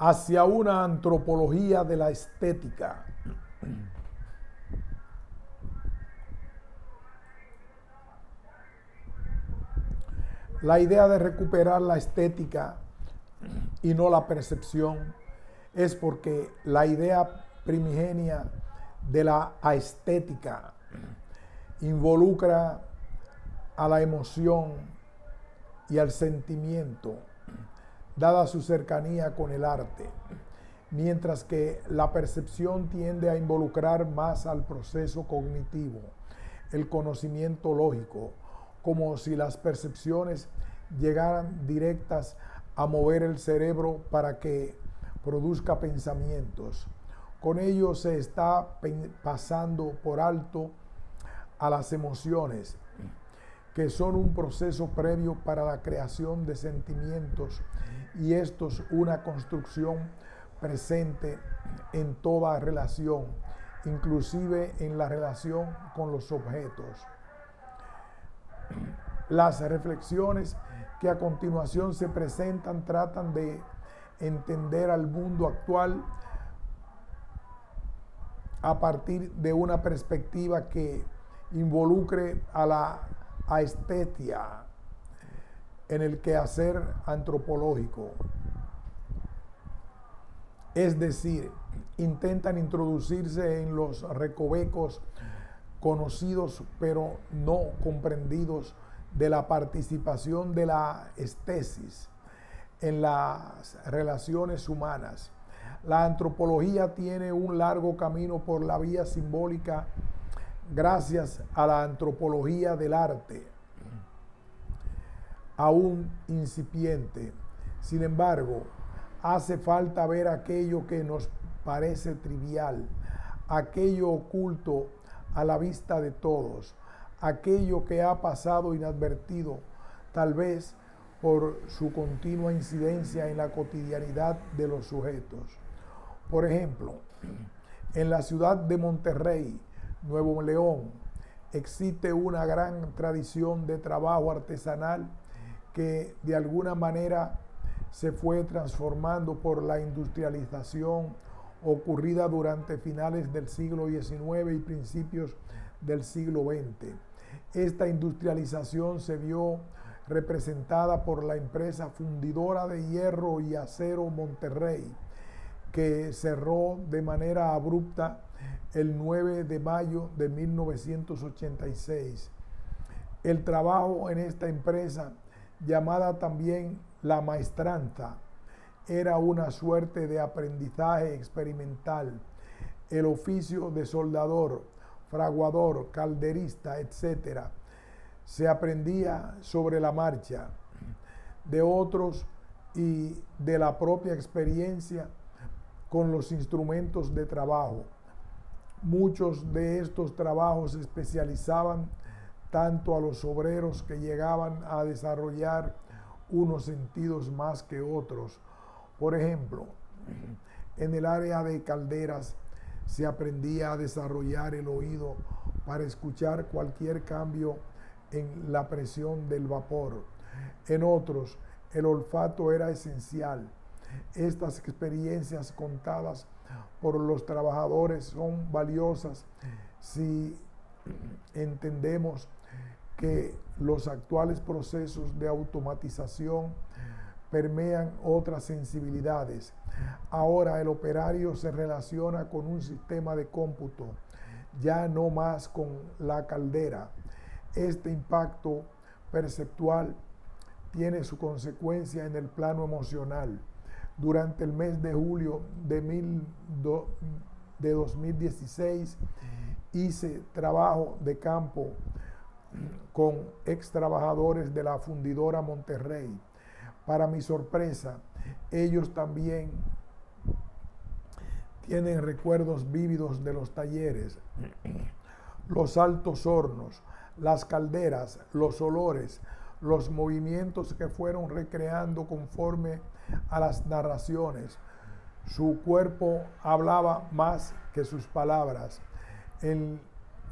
hacia una antropología de la estética. La idea de recuperar la estética y no la percepción es porque la idea primigenia de la aestética involucra a la emoción y al sentimiento, dada su cercanía con el arte, mientras que la percepción tiende a involucrar más al proceso cognitivo, el conocimiento lógico, como si las percepciones llegaran directas a mover el cerebro para que produzca pensamientos. Con ello se está pasando por alto a las emociones, que son un proceso previo para la creación de sentimientos, y esto es una construcción presente en toda relación, inclusive en la relación con los objetos. Las reflexiones que a continuación se presentan tratan de entender al mundo actual a partir de una perspectiva que involucre a la aesthesia en el quehacer antropológico. Es decir, intentan introducirse en los recovecos conocidos pero no comprendidos de la participación de la estesis en las relaciones humanas. La antropología tiene un largo camino por la vía simbólica gracias a la antropología del arte, aún incipiente. Sin embargo, hace falta ver aquello que nos parece trivial, aquello oculto a la vista de todos, aquello que ha pasado inadvertido, tal vez por su continua incidencia en la cotidianidad de los sujetos. Por ejemplo, en la ciudad de Monterrey, Nuevo León, existe una gran tradición de trabajo artesanal que de alguna manera se fue transformando por la industrialización ocurrida durante finales del siglo XIX y principios del siglo XX. Esta industrialización se vio representada por la empresa fundidora de hierro y acero Monterrey, que cerró de manera abrupta el 9 de mayo de 1986. El trabajo en esta empresa, llamada también La Maestranza, era una suerte de aprendizaje experimental. El oficio de soldador, fraguador, calderista, etc., se aprendía sobre la marcha de otros y de la propia experiencia con los instrumentos de trabajo. Muchos de estos trabajos especializaban tanto a los obreros que llegaban a desarrollar unos sentidos más que otros. Por ejemplo, en el área de calderas se aprendía a desarrollar el oído para escuchar cualquier cambio en la presión del vapor. En otros, el olfato era esencial. Estas experiencias contadas por los trabajadores son valiosas si entendemos que los actuales procesos de automatización permean otras sensibilidades. Ahora el operario se relaciona con un sistema de cómputo, ya no más con la caldera. Este impacto perceptual tiene su consecuencia en el plano emocional. Durante el mes de julio de 2016 hice trabajo de campo con ex trabajadores de la fundidora Monterrey. Para mi sorpresa, ellos también tienen recuerdos vívidos de los talleres, los altos hornos, las calderas, los olores, los movimientos que fueron recreando conforme a las narraciones. Su cuerpo hablaba más que sus palabras. El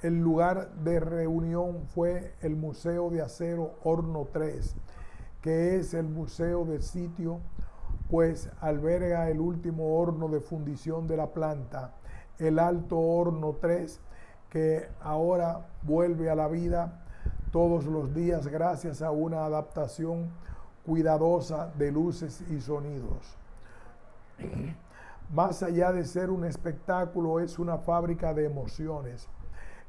lugar de reunión fue el Museo de Acero Horno 3, que es el museo del sitio pues alberga el último horno de fundición de la planta, el Alto Horno 3, que ahora vuelve a la vida todos los días gracias a una adaptación cuidadosa de luces y sonidos. Más allá de ser un espectáculo, es una fábrica de emociones,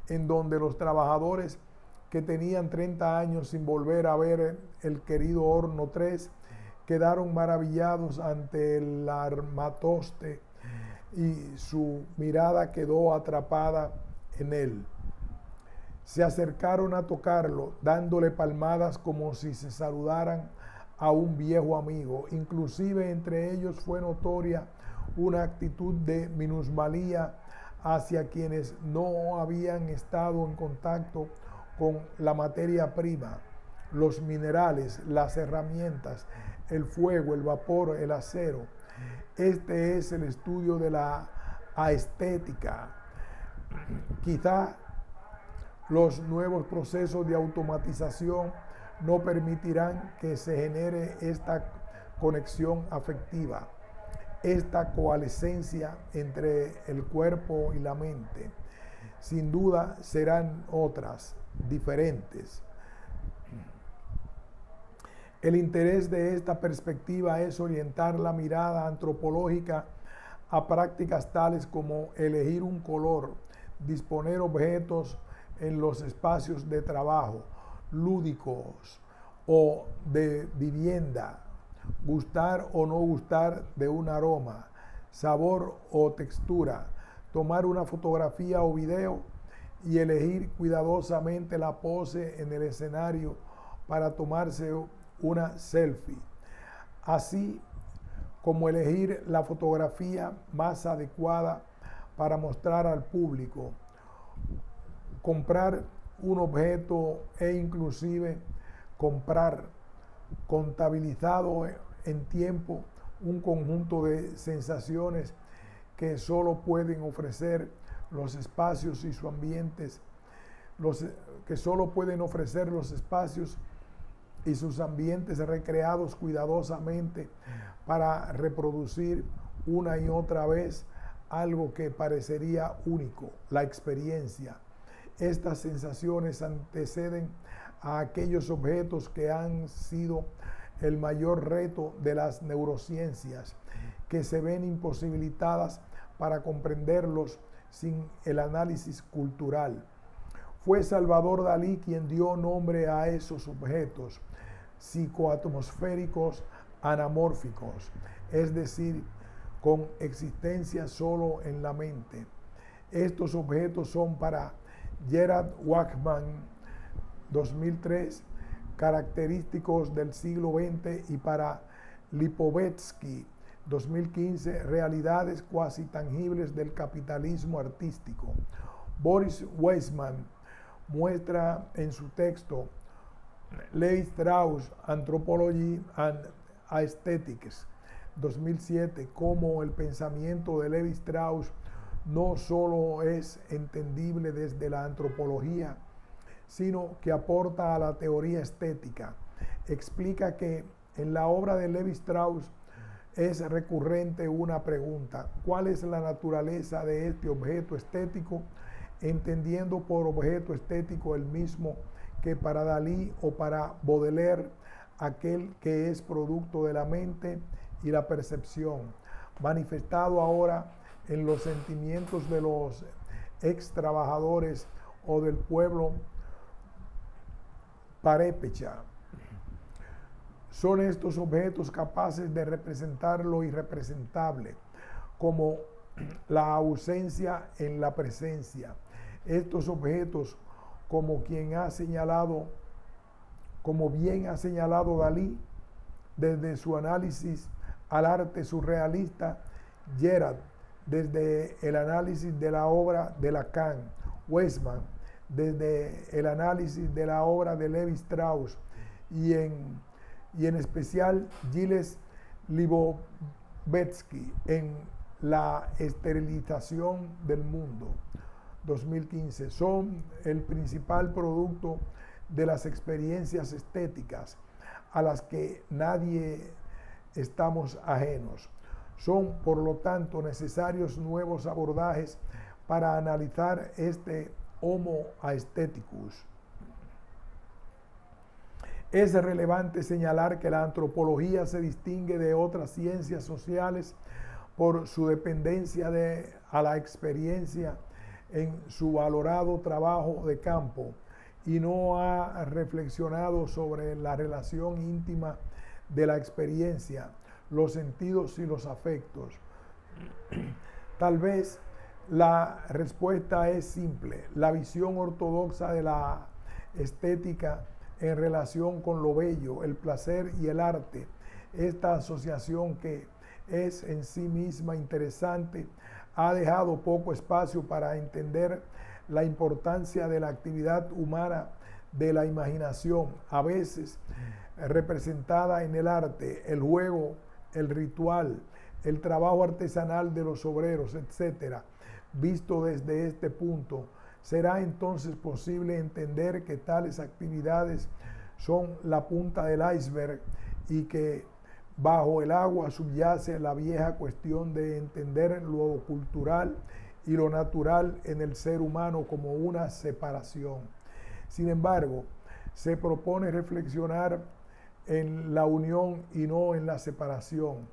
en donde los trabajadores que tenían 30 años sin volver a ver el querido Horno 3 quedaron maravillados ante el armatoste y su mirada quedó atrapada en él. Se acercaron a tocarlo, dándole palmadas como si se saludaran a un viejo amigo. Inclusive entre ellos fue notoria una actitud de minusvalía hacia quienes no habían estado en contacto con la materia prima, los minerales, las herramientas, el fuego, el vapor, el acero. Este es el estudio de la aestética. Quizá los nuevos procesos de automatización no permitirán que se genere esta conexión afectiva, esta coalescencia entre el cuerpo y la mente. Sin duda serán otras, diferentes. El interés de esta perspectiva es orientar la mirada antropológica a prácticas tales como elegir un color, disponer objetos en los espacios de trabajo, lúdicos o de vivienda, gustar o no gustar de un aroma, sabor o textura, tomar una fotografía o video y elegir cuidadosamente la pose en el escenario para tomarse una selfie, así como elegir la fotografía más adecuada para mostrar al público, comprar un objeto e inclusive comprar contabilizado en tiempo un conjunto de sensaciones que solo pueden ofrecer los espacios y sus ambientes, que solo pueden ofrecer los espacios y sus ambientes recreados cuidadosamente para reproducir una y otra vez algo que parecería único, la experiencia. Estas sensaciones anteceden a aquellos objetos que han sido el mayor reto de las neurociencias, que se ven imposibilitadas para comprenderlos sin el análisis cultural. Fue Salvador Dalí quien dio nombre a esos objetos psicoatmosféricos anamórficos, es decir, con existencia solo en la mente. Estos objetos son para Gerard Wachman, 2003, característicos del siglo XX, y para Lipovetsky, 2015, realidades cuasi tangibles del capitalismo artístico. Boris Weissman muestra en su texto Levi Strauss, Anthropology and Aesthetics, 2007, cómo el pensamiento de Levi Strauss no solo es entendible desde la antropología, sino que aporta a la teoría estética. Explica que en la obra de Levi Strauss es recurrente una pregunta: ¿cuál es la naturaleza de este objeto estético? Entendiendo por objeto estético el mismo que para Dalí o para Baudelaire, aquel que es producto de la mente y la percepción, manifestado ahora en los sentimientos de los ex trabajadores o del pueblo parépecha. Son estos objetos capaces de representar lo irrepresentable, como la ausencia en la presencia. Estos objetos, como bien ha señalado Dalí, desde su análisis al arte surrealista, Gerard, desde el análisis de la obra de Lacan, Weissman, desde el análisis de la obra de Levi Strauss, y en especial Gilles Lipovetsky en La esterilización del mundo, 2015, son el principal producto de las experiencias estéticas a las que nadie estamos ajenos. Son, por lo tanto, necesarios nuevos abordajes para analizar este Homo aestheticus. Es relevante señalar que la antropología se distingue de otras ciencias sociales por su dependencia a la experiencia en su valorado trabajo de campo y no ha reflexionado sobre la relación íntima de la experiencia, los sentidos y los afectos. Tal vez la respuesta es simple. La visión ortodoxa de la estética en relación con lo bello, el placer y el arte, esta asociación que es en sí misma interesante, ha dejado poco espacio para entender la importancia de la actividad humana, de la imaginación, a veces representada en el arte, el juego, el ritual, el trabajo artesanal de los obreros, etc. Visto desde este punto, será entonces posible entender que tales actividades son la punta del iceberg y que bajo el agua subyace la vieja cuestión de entender lo cultural y lo natural en el ser humano como una separación. Sin embargo, se propone reflexionar en la unión y no en la separación.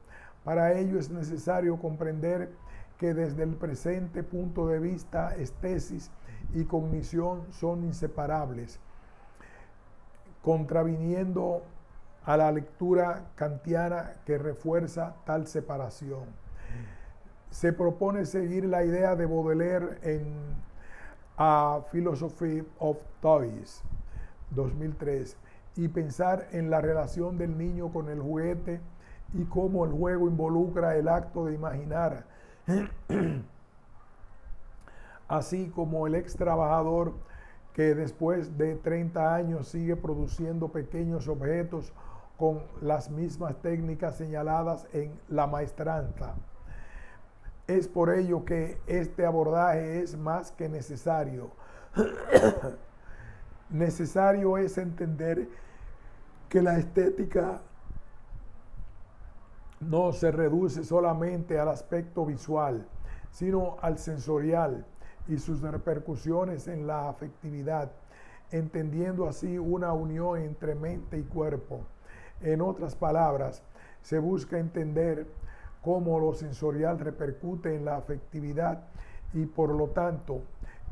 Para ello es necesario comprender que desde el presente punto de vista, estesis y cognición son inseparables, contraviniendo a la lectura kantiana que refuerza tal separación. Se propone seguir la idea de Baudelaire en A Philosophy of Toys, 2003, y pensar en la relación del niño con el juguete y cómo el juego involucra el acto de imaginar, así como el ex trabajador que después de 30 años sigue produciendo pequeños objetos con las mismas técnicas señaladas en La Maestranza. Es por ello que este abordaje es más que necesario. Necesario es entender que la estética no se reduce solamente al aspecto visual, sino al sensorial y sus repercusiones en la afectividad, entendiendo así una unión entre mente y cuerpo. En otras palabras, se busca entender cómo lo sensorial repercute en la afectividad y por lo tanto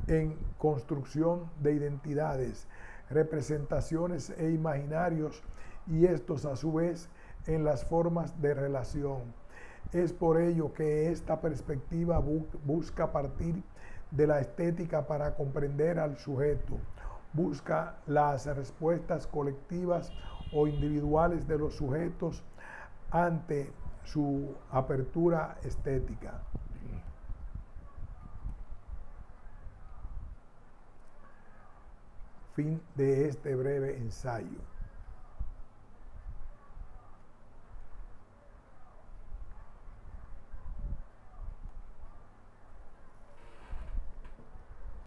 en construcción de identidades, representaciones e imaginarios, y estos a su vez en las formas de relación. Es por ello que esta perspectiva busca partir de la estética para comprender al sujeto, busca las respuestas colectivas o individuales de los sujetos ante su apertura estética. Fin de este breve ensayo.